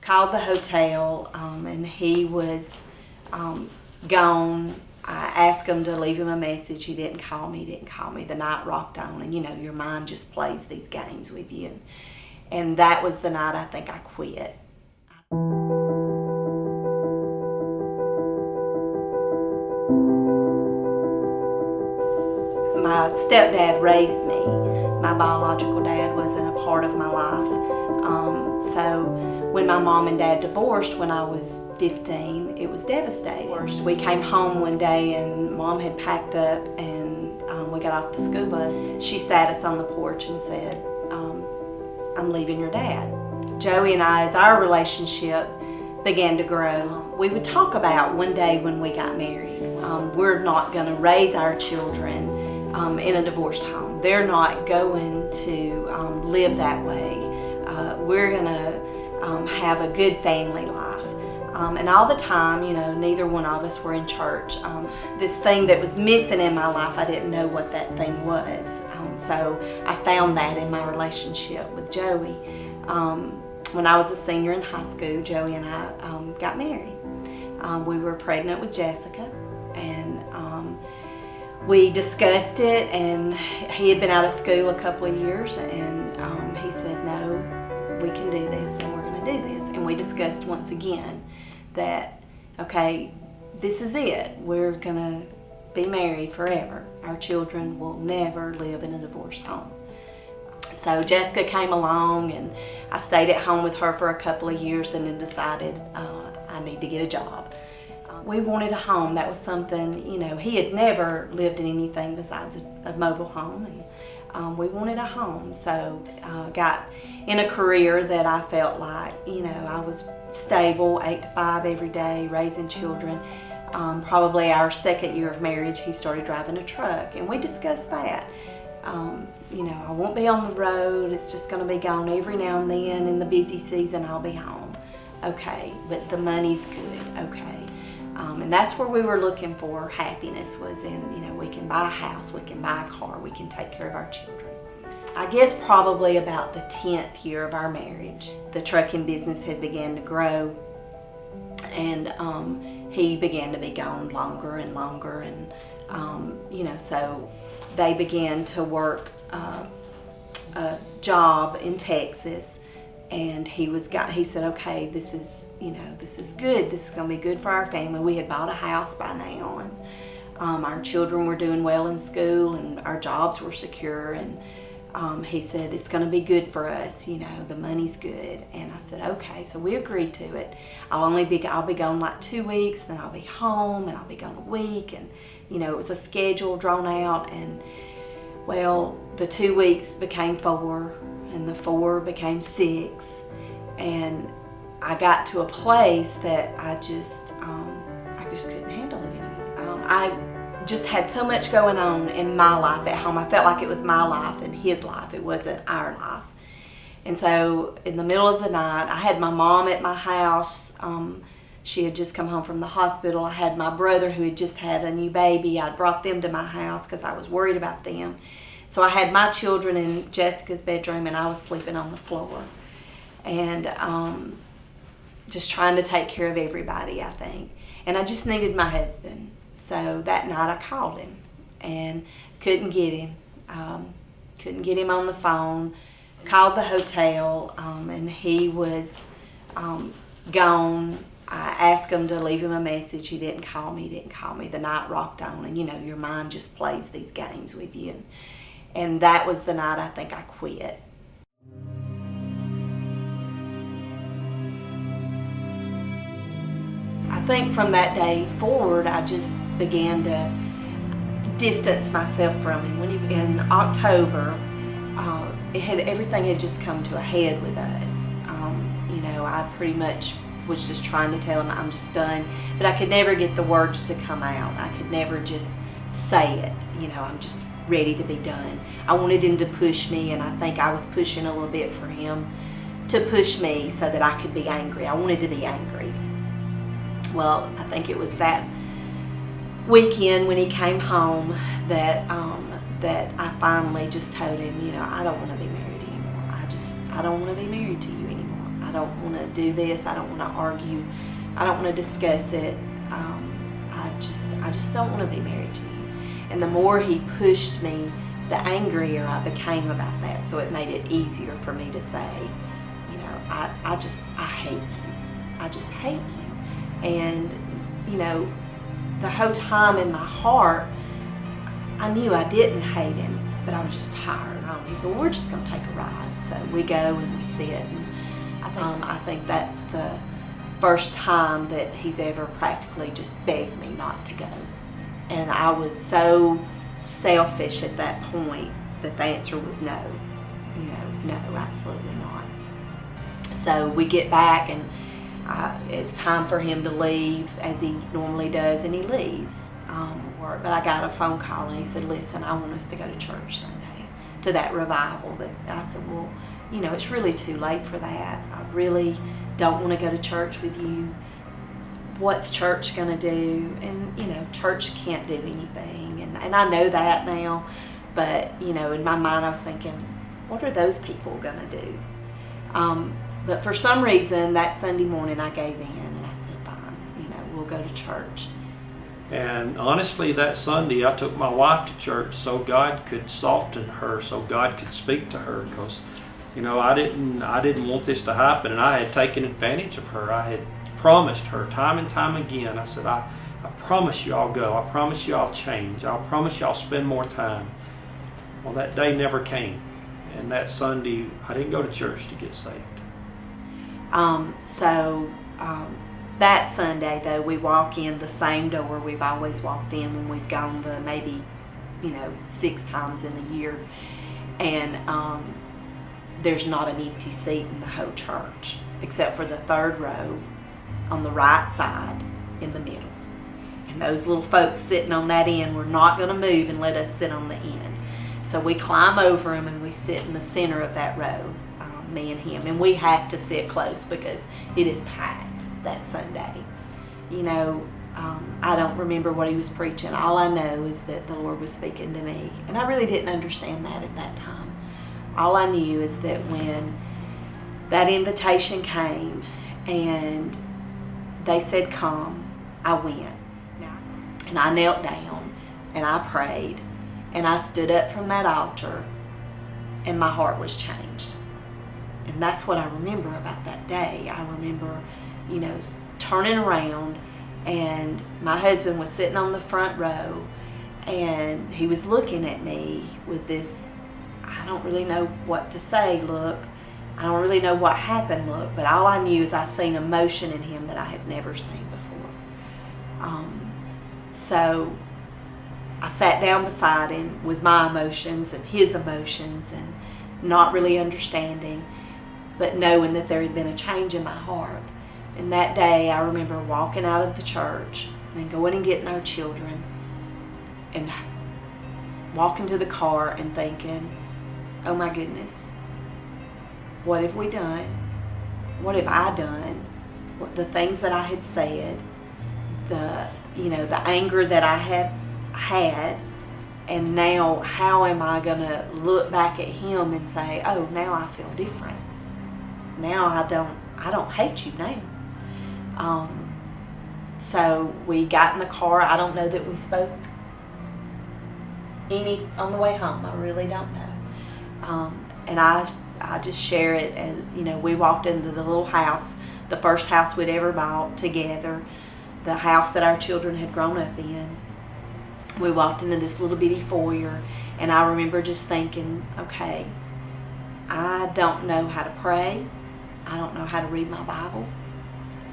called the hotel, and he was gone. I asked him to leave him a message. He didn't call me. The night rocked on, and your mind just plays these games with you. And that was the night I think I quit. My stepdad raised me. My biological dad wasn't a part of my life. So when my mom and dad divorced when I was 15, it was devastating. We came home one day and Mom had packed up and we got off the school bus. She sat us on the porch and said, I'm leaving your dad. Joey and I, as our relationship began to grow, we would talk about one day when we got married, we're not going to raise our children in a divorced home. They're not going to live that way. We're going to have a good family life. And all the time, neither one of us were in church. This thing that was missing in my life, I didn't know what that thing was. So I found that in my relationship with Joey. When I was a senior in high school, Joey and I got married. We were pregnant with Jessica, and we discussed it, and he had been out of school a couple of years, and he said, no, we can do this, and we're going to do this. And we discussed once again that, okay, this is it. We're going to be married forever. Our children will never live in a divorced home. So Jessica came along, and I stayed at home with her for a couple of years, and then decided I need to get a job. We wanted a home. That was something, he had never lived in anything besides a mobile home, and we wanted a home. So got in a career that I felt like, I was stable, 8 to 5 every day, raising children. Probably our second year of marriage, he started driving a truck, and we discussed that. I won't be on the road. It's just going to be gone every now and then. In the busy season, I'll be home. Okay, but the money's good. Okay. And that's where we were looking for happiness, was in, we can buy a house, we can buy a car, we can take care of our children. I guess probably about the 10th year of our marriage, the trucking business had began to grow, and he began to be gone longer and longer, and so they began to work a job in Texas, and he said, okay, this is good. This is going to be good for our family. We had bought a house by now, and our children were doing well in school, and our jobs were secure, and he said, it's going to be good for us, the money's good. And I said, okay. So we agreed to it. I'll be gone like 2 weeks, then I'll be home, and I'll be gone a week, and it was a schedule drawn out. And well, the 2 weeks became 4, and the 4 became 6, and I got to a place that I just couldn't handle it anymore. I just had so much going on in my life at home. I felt like it was my life and his life. It wasn't our life. And so in the middle of the night, I had my mom at my house. She had just come home from the hospital. I had my brother who had just had a new baby. I'd brought them to my house because I was worried about them. So I had my children in Jessica's bedroom, and I was sleeping on the floor. And just trying to take care of everybody, I think. And I just needed my husband. So that night I called him and couldn't get him. Couldn't get him on the phone. Called the hotel, and he was gone. I asked him to leave him a message. He didn't call me. The night rocked on, and your mind just plays these games with you. And that was the night I think I quit. I think from that day forward, I just began to distance myself from him. In October, everything had just come to a head with us. I pretty much was just trying to tell him I'm just done, but I could never get the words to come out. I could never just say it. I'm just ready to be done. I wanted him to push me, and I think I was pushing a little bit for him to push me so that I could be angry. I wanted to be angry. Well, I think it was that weekend when he came home that I finally just told him, I don't want to be married anymore. I don't want to be married to you anymore. I don't want to do this. I don't want to argue. I don't want to discuss it. I just don't want to be married to you. And the more he pushed me, the angrier I became about that. So it made it easier for me to say, you know, I hate you. I just hate you. And, you know, the whole time in my heart, I knew I didn't hate him, but I was just tired. He said, well, we're just going to take a ride. So we go and we sit. And I think that's the first time that he's ever practically just begged me not to go. And I was so selfish at that point that the answer was no. You know, no, absolutely not. So we get back, and it's time for him to leave, as he normally does, and he leaves. But I got a phone call, and he said, listen, I want us to go to church Sunday, to that revival. I said, well, you know, it's really too late for that. I really don't want to go to church with you. What's church going to do? And, you know, church can't do anything. And I know that now, but, you know, in my mind I was thinking, what are those people going to do? But for some reason, that Sunday morning I gave in, and I said, fine, you know, we'll go to church. And honestly, that Sunday I took my wife to church so God could soften her, so God could speak to her, because, you know, I didn't want this to happen, and I had taken advantage of her. I had promised her time and time again. I said, I promise you I'll go. I promise you I'll change. I promise you I'll spend more time. Well, that day never came, and that Sunday I didn't go to church to get saved. That Sunday, though, we walk in the same door we've always walked in when we've gone the maybe, you know, 6 times in a year. And there's not an empty seat in the whole church, except for the 3rd row on the right side in the middle. And those little folks sitting on that end were not going to move and let us sit on the end. So we climb over them and we sit in the center of that row, me and him. And we have to sit close because it is packed that Sunday. You know, I don't remember what he was preaching. All I know is that the Lord was speaking to me. And I really didn't understand that at that time. All I knew is that when that invitation came and they said, come, I went. And I knelt down and I prayed and I stood up from that altar and my heart was changed. And that's what I remember about that day. I remember, you know, turning around, and my husband was sitting on the front row, and he was looking at me with this, I don't really know what to say look. I don't really know what happened look, but all I knew is I seen emotion in him that I had never seen before. So I sat down beside him with my emotions and his emotions, and not really understanding, but knowing that there had been a change in my heart. And that day I remember walking out of the church and going and getting our children and walking to the car and thinking, oh my goodness, what have we done? What have I done? The things that I had said, the anger that I had had, and now how am I going to look back at him and say, oh, now I feel different. Now I don't hate you now. So we got in the car. I don't know that we spoke any on the way home. I really don't know. And I just share it as, you know, we walked into the little house, the first house we'd ever bought together, the house that our children had grown up in. We walked into this little bitty foyer, and I remember just thinking, okay, I don't know how to pray. I don't know how to read my Bible.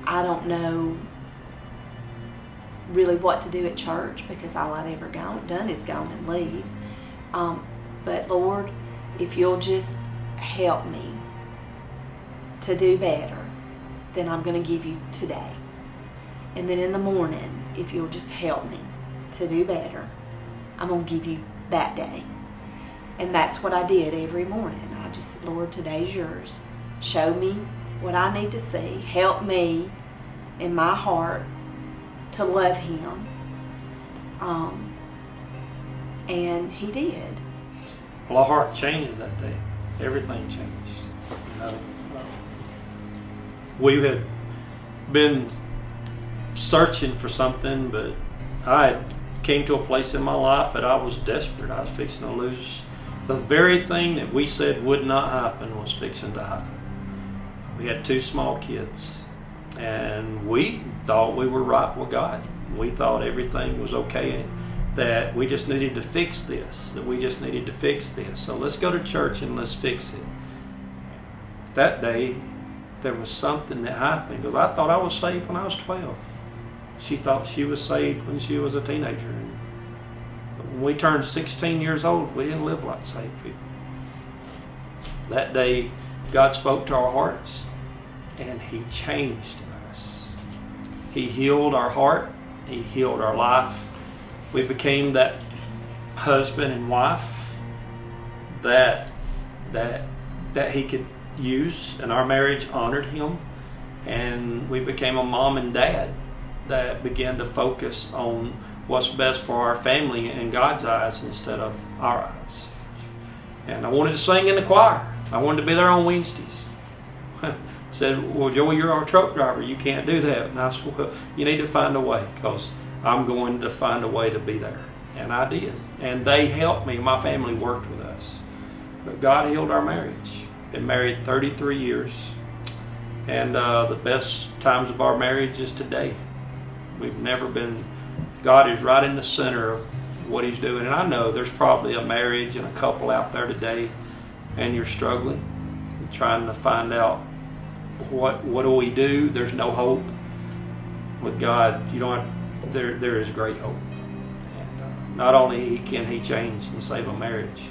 I don't know really what to do at church because all I'd ever done is gone and leave. But Lord, if you'll just help me to do better, then I'm going to give you today. And then in the morning, if you'll just help me to do better, I'm going to give you that day. And that's what I did every morning. I just said, Lord, today's yours. Show me what I need to see. Help me in my heart to love him. And he did. Well, our heart changed that day. Everything changed. You know, we had been searching for something, but I had came to a place in my life that I was desperate. I was fixing to lose the very thing that we said would not happen was fixing to happen. We had 2 small kids, and we thought we were right with God. We thought everything was okay, that we just needed to fix this, So let's go to church and let's fix it. That day, there was something that happened, because I thought I was saved when I was 12. She thought she was saved when she was a teenager. And when we turned 16 years old, we didn't live like saved people. That day, God spoke to our hearts, and He changed us. He healed our heart. He healed our life. We became that husband and wife that He could use, and our marriage honored Him. And we became a mom and dad that began to focus on what's best for our family in God's eyes instead of our eyes. And I wanted to sing in the choir. I wanted to be there on Wednesdays. Said, well, Joey, you're our truck driver. You can't do that. And I said, well, you need to find a way, because I'm going to find a way to be there. And I did. And they helped me. My family worked with us. But God healed our marriage. Been married 33 years. And the best times of our marriage is today. We've never been, God is right in the center of what He's doing. And I know there's probably a marriage and a couple out there today, and you're struggling, you're trying to find out what do we do. There's no hope. With God, you don't have, there is great hope. And not only can He change and save a marriage,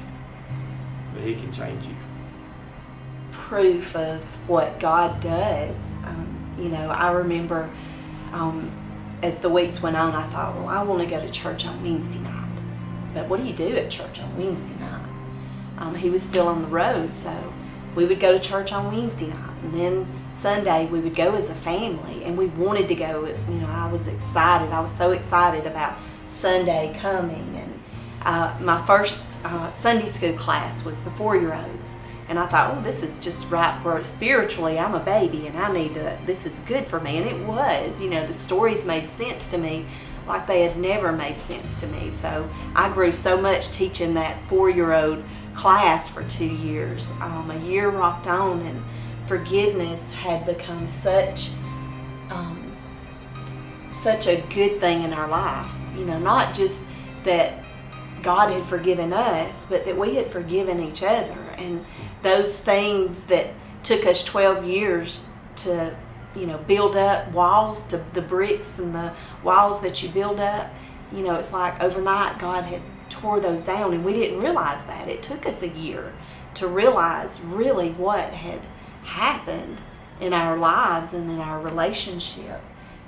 but He can change you. Proof of what God does. I remember as the weeks went on, I thought, well, I want to go to church on Wednesday night. But what do you do at church on Wednesday night? He was still on the road, so we would go to church on Wednesday night. And then Sunday we would go as a family, and we wanted to go. I was excited. I was so excited about Sunday coming. And my first Sunday school class was the 4-year-olds. And I thought, oh, this is just right where spiritually I'm a baby and I need to, this is good for me. And it was, the stories made sense to me like they had never made sense to me. So I grew so much teaching that 4-year-old class for 2 years. A year rocked on, and forgiveness had become such a good thing in our life. Not just that God had forgiven us, but that we had forgiven each other. And those things that took us 12 years to, build up walls, to the bricks and the walls that you build up, it's like overnight God had tore those down, and we didn't realize that. It took us a year to realize really what had happened in our lives and in our relationship.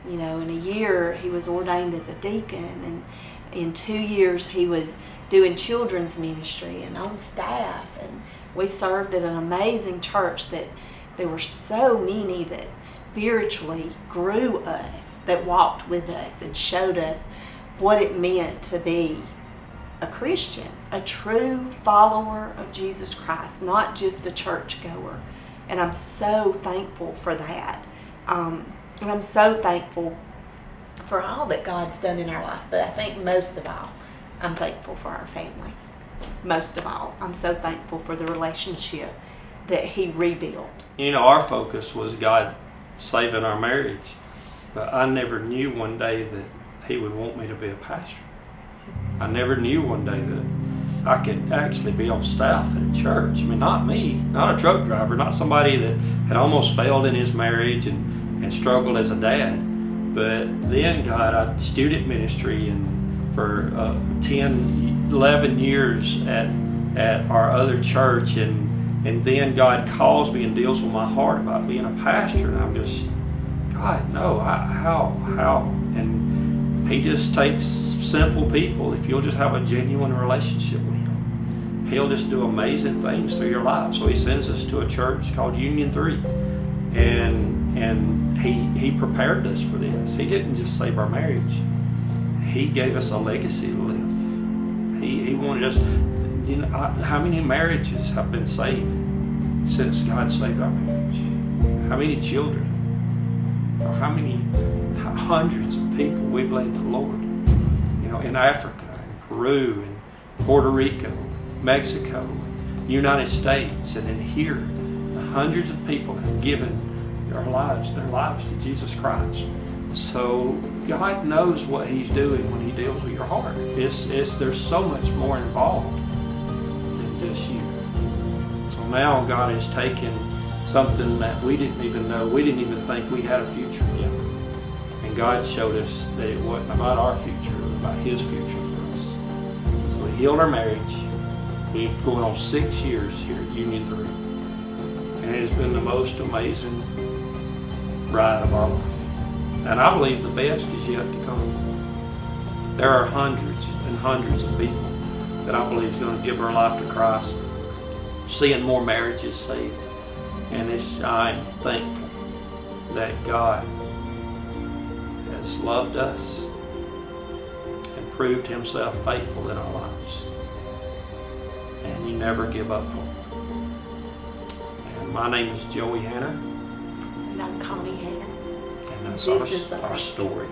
In a year he was ordained as a deacon, and in 2 years he was doing children's ministry and on staff, and we served at an amazing church that there were so many that spiritually grew us, that walked with us and showed us what it meant to be a Christian, a true follower of Jesus Christ, not just a churchgoer. And I'm so thankful for that. And I'm so thankful for all that God's done in our life. But I think most of all, I'm thankful for our family. Most of all, I'm so thankful for the relationship that He rebuilt. Our focus was God saving our marriage. But I never knew one day that He would want me to be a pastor. I never knew one day that I could actually be on staff at a church. Not me, not a truck driver, not somebody that had almost failed in his marriage and struggled as a dad. But then God, I student ministry, and for 10, 11 years at our other church, and then God calls me and deals with my heart about being a pastor, and I'm just, God, no, how? And He just takes simple people. If you'll just have a genuine relationship with Him, He'll just do amazing things through your life. So He sends us to a church called Union 3, and He prepared us for this. He didn't just save our marriage. He gave us a legacy to live. He wanted us, how many marriages have been saved since God saved our marriage? How many children? how many hundreds of people we've led the Lord. You know, in Africa, in Peru, in Puerto Rico, Mexico, United States, and in here, hundreds of people have given their lives to Jesus Christ. So God knows what He's doing when He deals with your heart. There's so much more involved than just you. So now God has taken something that we didn't even know, we didn't even think we had a future yet. And God showed us that it wasn't about our future, it was about His future for us. So He healed our marriage. We've going on 6 years here at Union 3. And it has been the most amazing ride of our life. And I believe the best is yet to come. There are hundreds and hundreds of people that I believe is going to give their life to Christ, seeing more marriages saved. And I'm thankful that God has loved us and proved Himself faithful in our lives. And you never give up hope. And my name is Joey Hanner. And I'm Connie Hanner. And that's This is our story.